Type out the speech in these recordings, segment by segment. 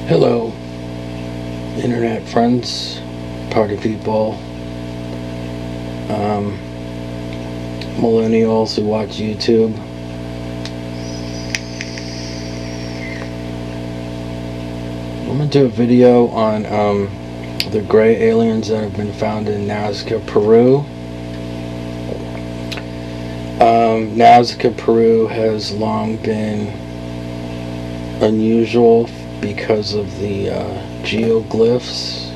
Hello, internet friends, party people, millennials who watch YouTube. I'm going to do a video on the gray aliens that have been found in Nazca, Peru. Nazca, Peru has long been unusual because of the geoglyphs,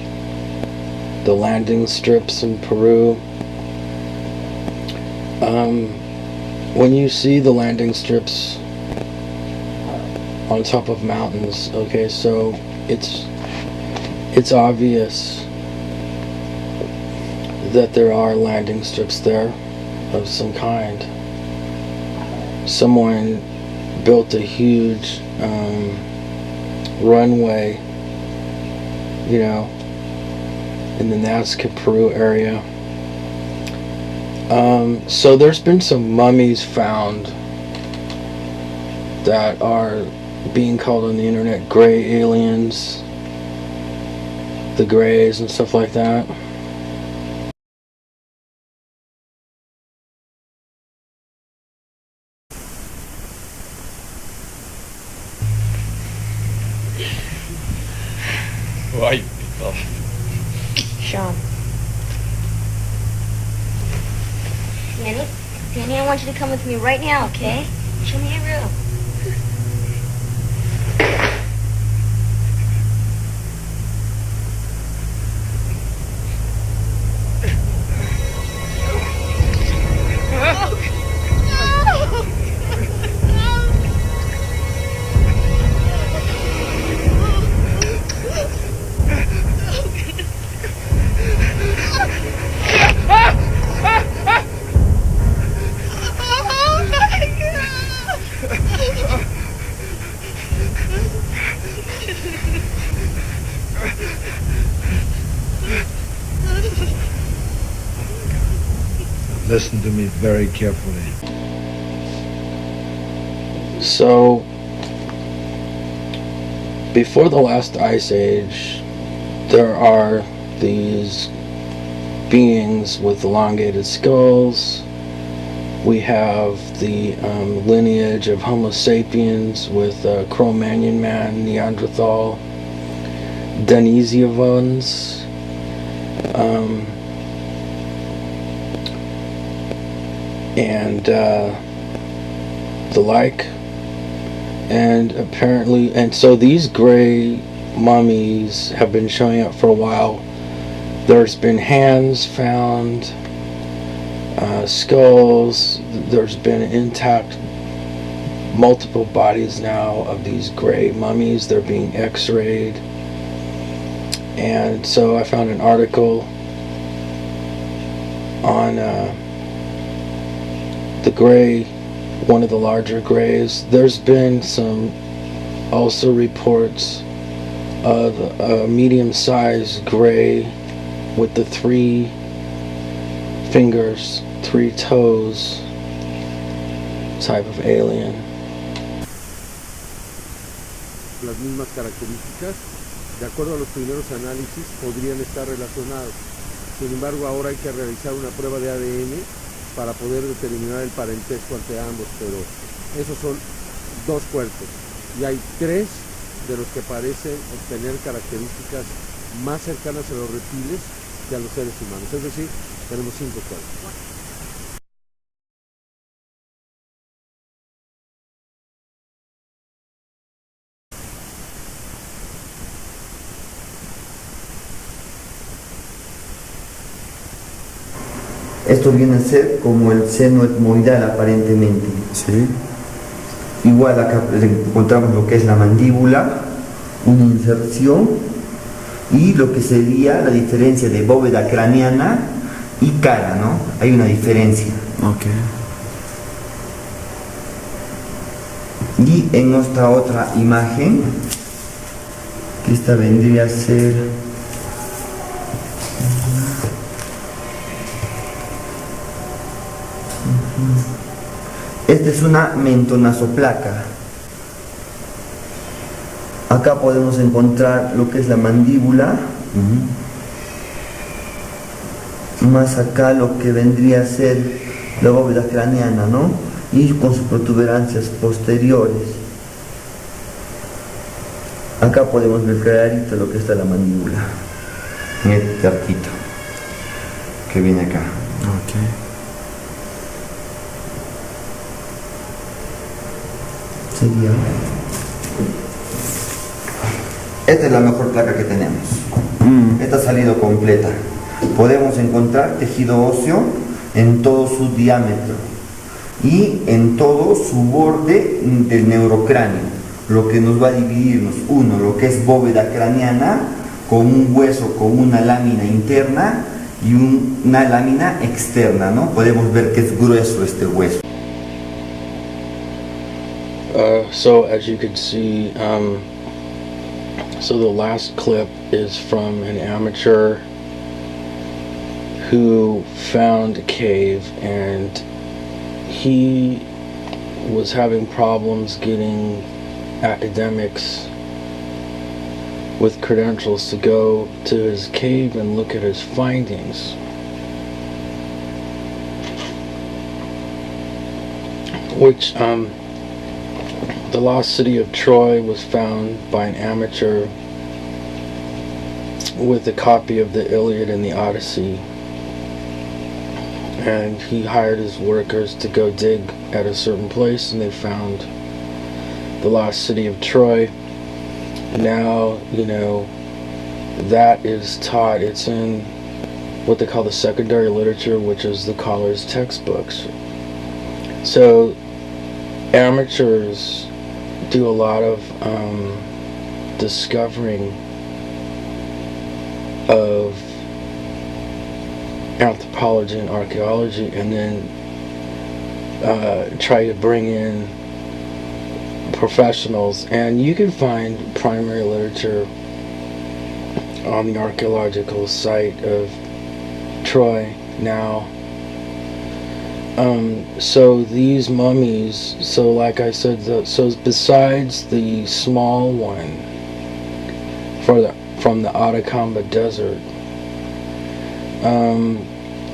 the landing strips in Peru. When you see the landing strips on top of mountains, okay, so it's obvious that there are landing strips there of some kind. Someone built a huge runway, you know, in the Nazca, Peru area. So there's been some mummies found that are being called on the internet gray aliens, the grays and stuff like that. Ay, pito. Sean. Danny, I want you to come with me right now, okay? Show me your room. Listen to me very carefully. So, before the last ice age, there are these beings with elongated skulls. We have the lineage of Homo sapiens with Cro-Magnon man, Neanderthal, Denisovans, and the like, and apparently, and so these gray mummies have been showing up for a while. There's been hands found, skulls. There's been intact multiple bodies now of these gray mummies. They're being x-rayed, and so I found an article on the gray, one of the larger grays. There's been some also reports of a medium-sized gray with the 3 fingers, 3 toes type of alien. Las mismas características, de acuerdo a los primeros análisis, podrían estar relacionados. Sin embargo, ahora hay que realizar una prueba de ADN para poder determinar el parentesco entre ambos, pero esos son 2 cuerpos y hay 3 de los que parecen obtener características más cercanas a los reptiles que a los seres humanos, es decir, tenemos 5 cuerpos. Esto viene a ser como el seno etmoidal aparentemente. Sí. Igual acá encontramos lo que es la mandíbula, una inserción y lo que sería la diferencia de bóveda craneana y cara, ¿no? Hay una diferencia. Okay. Y en esta otra imagen, que esta vendría a ser Esta es una mentonazoplaca. Acá podemos encontrar lo que es la mandíbula. Más acá lo que vendría a ser la bóveda craneana, ¿no? Y con sus protuberancias posteriores. Acá podemos ver clarito lo que está la mandíbula, en este arquito que viene acá. Sería. Esta es la mejor placa que tenemos. Esta ha salido completa. Podemos encontrar tejido óseo en todo su diámetro y en todo su borde del neurocráneo, lo que nos va a dividirnos, uno, lo que es bóveda craneana con un hueso con una lámina interna y una lámina externa, ¿no? Podemos ver que es grueso este hueso. So as you can see, so the last clip is from an amateur who found a cave, and he was having problems getting academics with credentials to go to his cave and look at his findings. Which the lost city of Troy was found by an amateur with a copy of the Iliad and the Odyssey, and he hired his workers to go dig at a certain place, and they found the lost city of Troy. Now, you know, that is taught, it's in what they call the secondary literature, which is the college textbooks. So amateurs do a lot of discovering of anthropology and archaeology, and then try to bring in professionals. And you can find primary literature on the archaeological site of Troy now. So these mummies, so like I said, so besides the small one from the Atacama Desert,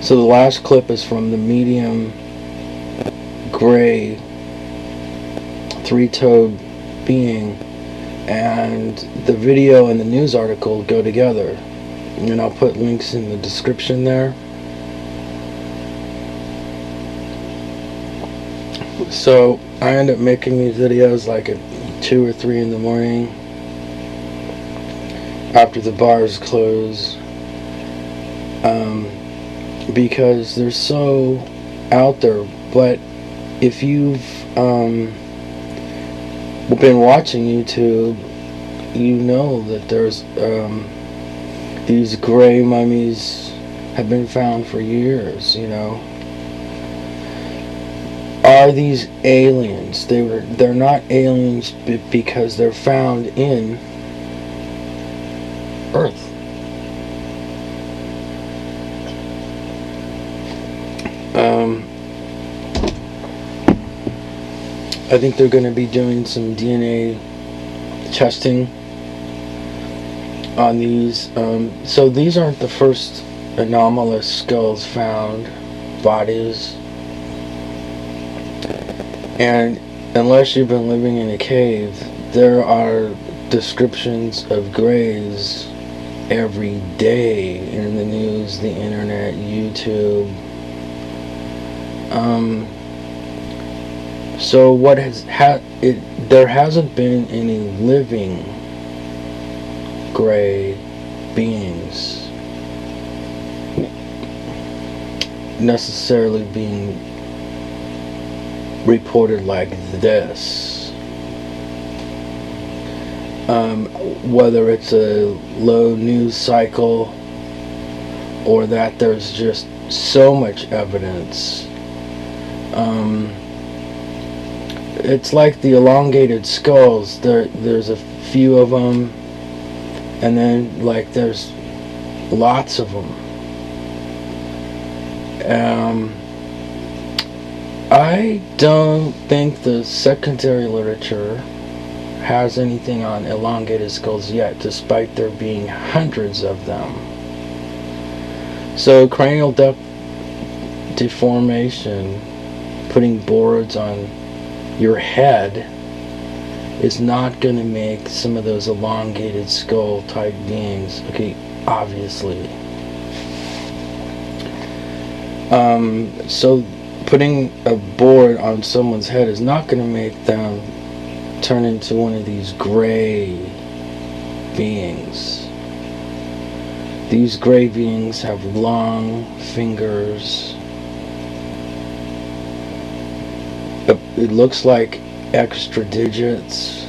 so the last clip is from the medium gray three-toed being, and the video and the news article go together, and I'll put links in the description there. So I end up making these videos like at 2 or 3 in the morning after the bars close, because they're so out there. But if you've been watching YouTube, you know that there's these gray mummies have been found for years, you know. Are these aliens? They're not aliens because they're found in Earth. I think they're going to be doing some DNA testing on these. So these aren't the first anomalous skulls found, bodies. And unless you've been living in a cave, there are descriptions of grays every day in the news, the internet, YouTube. So what there hasn't been any living gray beings necessarily being reported like this. Whether it's a low news cycle or that there's just so much evidence. It's like the elongated skulls. There's a few of them, and then like there's lots of them. I don't think the secondary literature has anything on elongated skulls yet, despite there being hundreds of them. So cranial deformation, putting boards on your head, is not going to make some of those elongated skull type beings, okay, obviously. So putting a board on someone's head is not going to make them turn into one of these gray beings. These gray beings have long fingers. It looks like extra digits.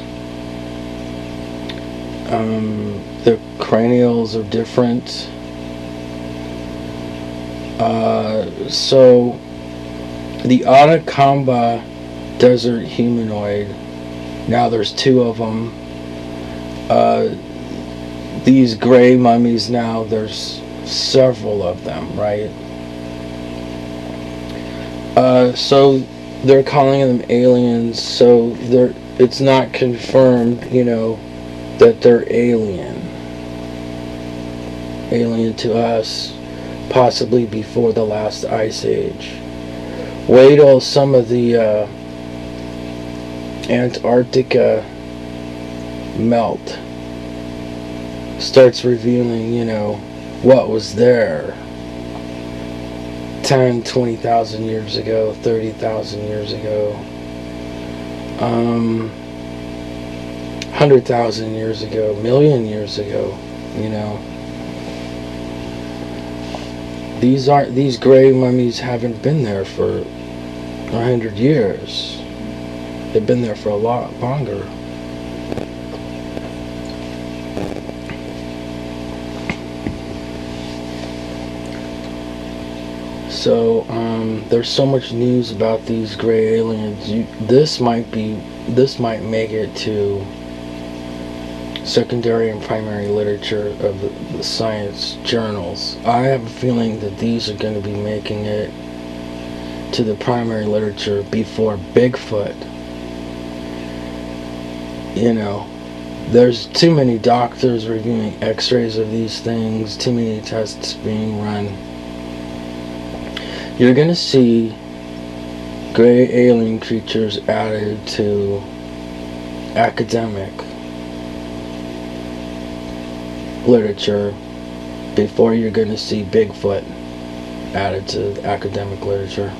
The cranials are different. So the Atacama desert humanoid, now there's two of them. These gray mummies, now there's several of them, right? So they're calling them aliens, so it's not confirmed, that they're alien to us, possibly before the last ice age. Wait till some of the Antarctica melt starts revealing, what was there 10, 20,000 years ago, 30,000 years ago, 100,000 years ago, million years ago, These gray mummies haven't been there for 100 years. They've been there for a lot longer. So there's so much news about these gray aliens. This might make it to secondary and primary literature of the science journals. I have a feeling that these are going to be making it to the primary literature before Bigfoot. There's too many doctors reviewing x-rays of these things, too many tests being run. You're going to see gray alien creatures added to academic literature before you're going to see Bigfoot added to academic literature.